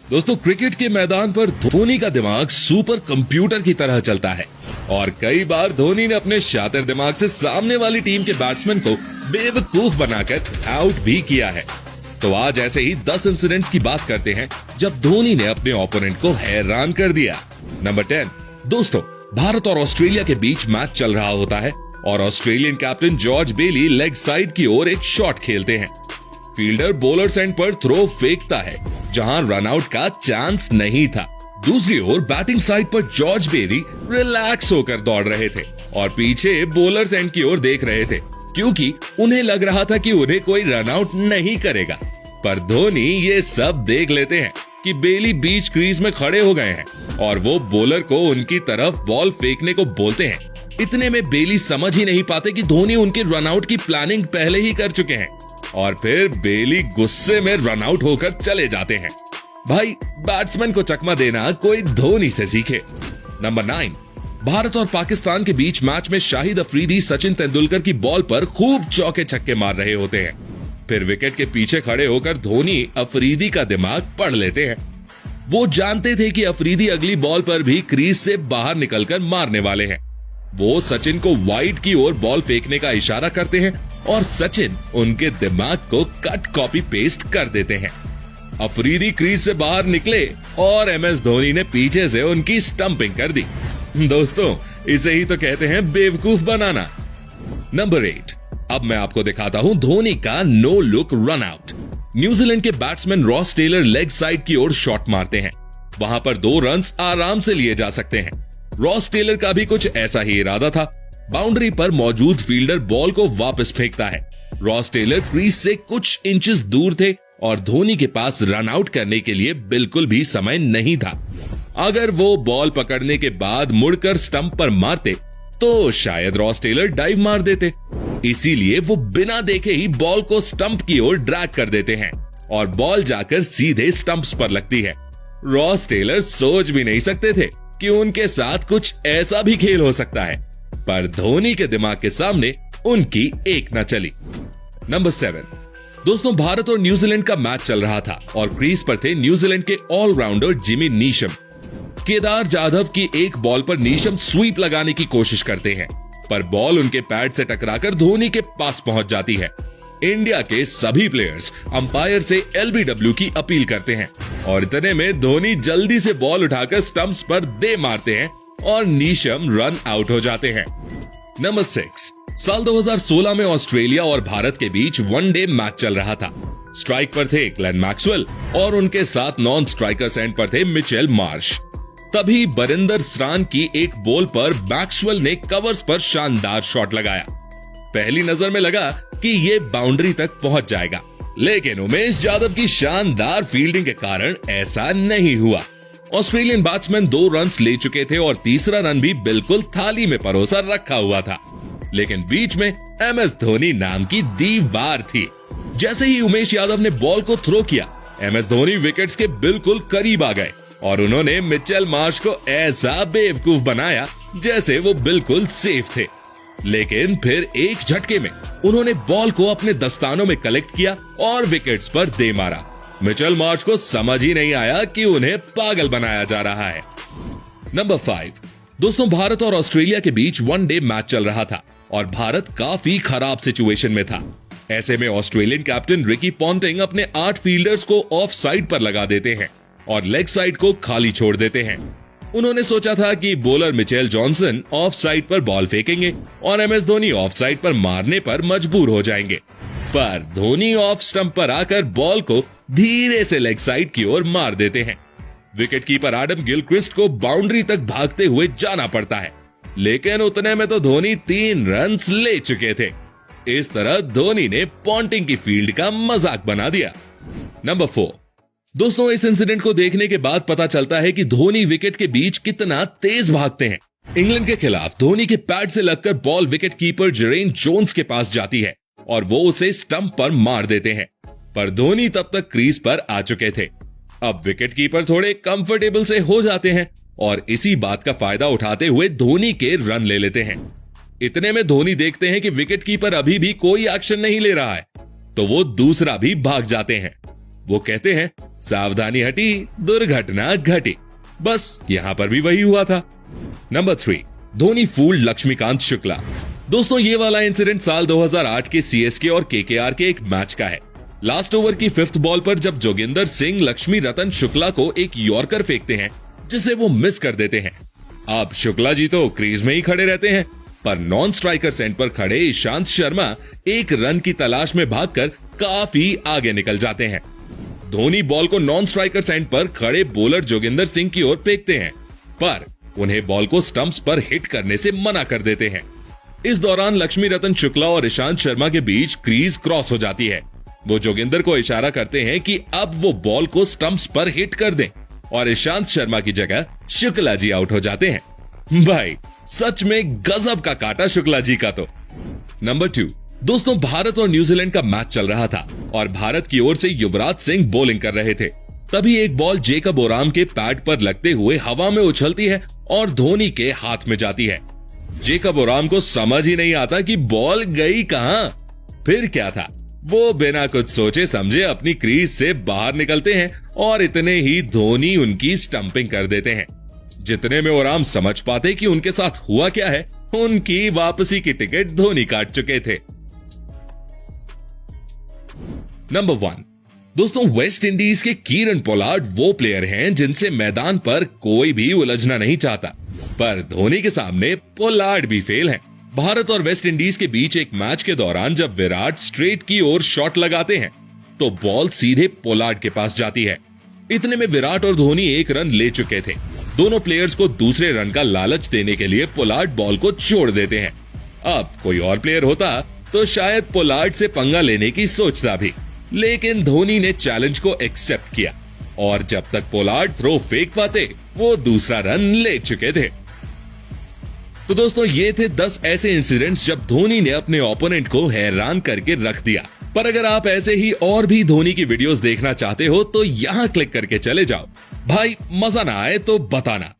दोस्तों, क्रिकेट के मैदान पर धोनी का दिमाग सुपर कंप्यूटर की तरह चलता है और कई बार धोनी ने अपने शातिर दिमाग से सामने वाली टीम के बैट्समैन को बेवकूफ बनाकर आउट भी किया है। तो आज ऐसे ही 10 इंसिडेंट्स की बात करते हैं जब धोनी ने अपने ओपोनेंट को हैरान कर दिया। नंबर 10। दोस्तों, भारत और ऑस्ट्रेलिया के बीच मैच चल रहा होता है और ऑस्ट्रेलियन कैप्टन जॉर्ज बेली लेग साइड की ओर एक शॉट खेलते हैं। फील्डर बॉलर एंड पर थ्रो फेंकता है जहां रनआउट का चांस नहीं था। दूसरी ओर बैटिंग साइड पर जॉर्ज बेली रिलैक्स होकर दौड़ रहे थे और पीछे बॉलर्स एंड की ओर देख रहे थे क्योंकि उन्हें लग रहा था कि उन्हें कोई रनआउट नहीं करेगा। पर धोनी ये सब देख लेते हैं कि बेली बीच क्रीज में खड़े हो गए हैं और वो बॉलर को उनकी तरफ बॉल फेंकने को बोलते हैं। इतने में बेली समझ ही नहीं पाते कि धोनी उनके रनआउट की प्लानिंग पहले ही कर चुके हैं और फिर बेली गुस्से में रनआउट होकर चले जाते हैं। भाई, बैट्समैन को चकमा देना कोई धोनी से सीखे। नंबर 9। भारत और पाकिस्तान के बीच मैच में शाहिद अफरीदी सचिन तेंदुलकर की बॉल पर खूब चौके छक्के मार रहे होते हैं। फिर विकेट के पीछे खड़े होकर धोनी अफरीदी का दिमाग पढ़ लेते हैं। वो जानते थे कि अफरीदी अगली बॉल पर भी क्रीज से बाहर निकलकर मारने वाले हैं। वो सचिन को वाइड की ओर बॉल फेंकने का इशारा करते हैं और सचिन उनके दिमाग को कट कॉपी पेस्ट कर देते हैं। अफरीदी क्रीज से बाहर निकले और एमएस धोनी ने पीछे से उनकी स्टंपिंग कर दी। दोस्तों, इसे ही तो कहते हैं बेवकूफ बनाना। नंबर 8। अब मैं आपको दिखाता हूं धोनी का no look run out. New Zealand के batsman Ross Taylor leg side की ओर शॉट मारते हैं। वहां पर 2 रन्स आराम से लिए जा सकते हैं। रॉस टेलर का भी कुछ ऐसा ही इरादा था। बाउंड्री पर मौजूद फील्डर बॉल को वापस फेंकता है। रॉस टेलर क्रीज से कुछ इंचेस दूर थे और धोनी के पास रन आउट करने के लिए बिल्कुल भी समय नहीं था। अगर वो बॉल पकड़ने के बाद मुड़कर स्टंप पर मारते तो शायद रॉस टेलर डाइव मार देते। इसीलिए वो बिना देखे ही बॉल को स्टंप की ओर ड्रैग कर देते हैं और बॉल जाकर सीधे स्टंप्स पर लगती है। रॉस टेलर सोच भी नहीं सकते थे कि उनके साथ कुछ ऐसा भी खेल हो सकता है, पर धोनी के दिमाग के सामने उनकी एक न चली। नंबर 7। दोस्तों, भारत और न्यूजीलैंड का मैच चल रहा था और क्रीज पर थे न्यूजीलैंड के allrounder Jimmy Neesham. Kedar Jadhav की एक बॉल पर नीशम स्वीप लगाने की कोशिश करते हैं, पर बॉल उनके पैड से टकराकर धोनी के पास पहुंच जाती है। इंडिया के सभी प्लेयर्स अंपायर से एलबीडब्ल्यू की अपील करते हैं और इतने में धोनी जल्दी से बॉल उठाकर स्टंप्स पर दे मारते हैं और नीशम रन आउट हो जाते हैं। नंबर 6। साल 2016 में ऑस्ट्रेलिया और भारत के बीच वनडे मैच चल रहा था। स्ट्राइक पर थे ग्लेन मैक्सवेल और उनके साथ नॉन स्ट्राइकर एंड पर थे मिचेल मार्श। तभी बरिंदर सरान की एक बॉल पर मैक्सवेल ने कवर्स पर शानदार शॉट लगाया। पहली नजर में लगा कि ये बाउंड्री तक पहुंच जाएगा, लेकिन उमेश यादव की शानदार फील्डिंग के कारण ऐसा नहीं हुआ। ऑस्ट्रेलियन बैट्समैन 2 रन्स ले चुके थे और तीसरा रन भी बिल्कुल थाली में परोसा रखा हुआ था, लेकिन बीच में एमएस धोनी नाम की दीवार थी। जैसे ही उमेश यादव ने बॉल को थ्रो किया, एमएस धोनी विकेट्स के बिल्कुल करीब आ गए और उन्होंने मिचेल मार्श को ऐसा बेवकूफ बनाया जैसे वो बिल्कुल सेफ थे। लेकिन फिर एक झटके में उन्होंने बॉल को अपने दस्तानों में कलेक्ट किया और विकेट्स पर दे मारा। मिचेल मार्श को समझ ही नहीं आया कि उन्हें पागल बनाया जा रहा है। नंबर 5। दोस्तों, भारत और ऑस्ट्रेलिया के बीच वनडे मैच चल रहा था और भारत काफी खराब सिचुएशन में था। ऐसे में ऑस्ट्रेलियन कैप्टन रिकी पॉन्टिंग अपने 8 फील्डर्स को ऑफ साइड पर लगा देते हैं और लेग साइड को खाली छोड़ देते हैं। उन्होंने सोचा था कि bowler Mitchell Johnson of side पर बॉल फेंकेंगे और एमएस धोनी ऑफ साइड पर मारने पर मजबूर हो जाएंगे, पर धोनी ऑफ स्टंप पर आकर बॉल को धीरे से लेग साइड की ओर मार देते हैं। विकेट कीपर एडम गिलक्रिस्ट को बाउंड्री तक भागते हुए जाना पड़ता है, लेकिन उतने में तो धोनी 3 रन्स ले चुके थे। इस तरह धोनी ने पॉन्टिंग की फील्ड का मजाक बना दिया। नंबर 4। दोस्तों, इस इंसिडेंट को देखने के बाद पता चलता है कि धोनी विकेट के बीच कितना तेज भागते हैं। इंग्लैंड के खिलाफ धोनी के पैड से लगकर ball wicket keeper Jerin Jones के पास जाती है और वो उसे स्टंप पर मार देते हैं, पर धोनी तब तक क्रीज पर आ चुके थे। अब विकेट कीपर थोड़े कंफर्टेबल से हो जाते हैं और इसी बात का फायदा उठाते हुए धोनी के रन ले लेते हैं। इतने में धोनी देखते हैं कि विकेट कीपर अभी भी कोई एक्शन नहीं ले रहा है, तो वो दूसरा भी भाग जाते हैं। वो कहते हैं सावधानी हटी दुर्घटना घटी। बस यहां पर भी वही हुआ था। Number 3, Dhoni fooled Laxmikant Shukla. दोस्तों ये वाला इंसिडेंट साल 2008 के सीएसके और केकेआर के एक मैच का है। लास्ट ओवर की 5th बॉल पर जब जोगिंदर सिंह लक्ष्मी रतन शुक्ला को एक यॉर्कर फेंकते हैं जिसे वो मिस कर देते हैं। अब शुक्ला जी तो क्रीज में ही खड़े रहते हैं, पर नॉन स्ट्राइकर सेंट पर खड़े ईशांत शर्मा एक रन की तलाश में भागकर काफी आगे निकल जाते हैं। धोनी बॉल को नॉन स्ट्राइकर सेंट पर खड़े बॉलर जोगिंदर सिंह की ओर फेंकते हैं, पर उन्हें बॉल को स्टंप्स पर हिट करने से मना कर देते हैं। इस दौरान लक्ष्मी रतन शुक्ला और ईशांत शर्मा के बीच क्रीज क्रॉस हो जाती है। वो जोगिंदर को इशारा करते हैं कि अब वो बॉल को स्टंप्स पर हिट कर दें और ईशांत शर्मा की जगह शुक्ला जी आउट हो जाते हैं। भाई सच में गजब का काटा शुक्ला जी का तो। नंबर 2, दोस्तों भारत और न्यूजीलैंड का मैच चल रहा था और भारत की ओर से युवराज सिंह बॉलिंग कर रहे थे। तभी एक बॉल जेकब ओराम के पैड पर लगते हुए हवा में उछलती है और धोनी के हाथ में जाती है। जेकब ओराम को समझ ही नहीं आता कि बॉल गई कहां। फिर क्या था, वो बिना कुछ सोचे समझे अपनी क्रीज से बाहर निकलते हैं और इतने ही धोनी उनकी स्टंपिंग कर देते हैं। जितने में ओराम समझ पाते कि उनके साथ हुआ क्या है, उनकी वापसी की टिकट धोनी काट चुके थे। नंबर 1, दोस्तों वेस्ट इंडीज के कीरन पोलार्ड वो प्लेयर हैं जिनसे मैदान पर कोई भी उलझना नहीं चाहता, पर धोनी के सामने पोलार्ड भी फेल हैं। भारत और वेस्ट इंडीज के बीच एक मैच के दौरान जब विराट स्ट्रेट की ओर शॉट लगाते हैं तो बॉल सीधे पोलार्ड के पास जाती है। इतने में विराट और धोनी एक रन ले चुके थे। दोनों प्लेयर्स को दूसरे रन का लालच देने के लिए पोलार्ड बॉल को छोड़ देते हैं। अब कोई और प्लेयर होता तो शायद पोलार्ड से पंगा लेने की सोचता भी, लेकिन धोनी ने चैलेंज को एक्सेप्ट किया और जब तक पोलार्ड थ्रो फेंक पाते वो दूसरा रन ले चुके थे। तो दोस्तों ये थे 10 ऐसे इंसिडेंट्स जब धोनी ने अपने ओपोनेंट को हैरान करके रख दिया। पर अगर आप ऐसे ही और भी धोनी की वीडियोस देखना चाहते हो तो यहां क्लिक करके चले जाओ। भाई मजा ना आए तो बताना।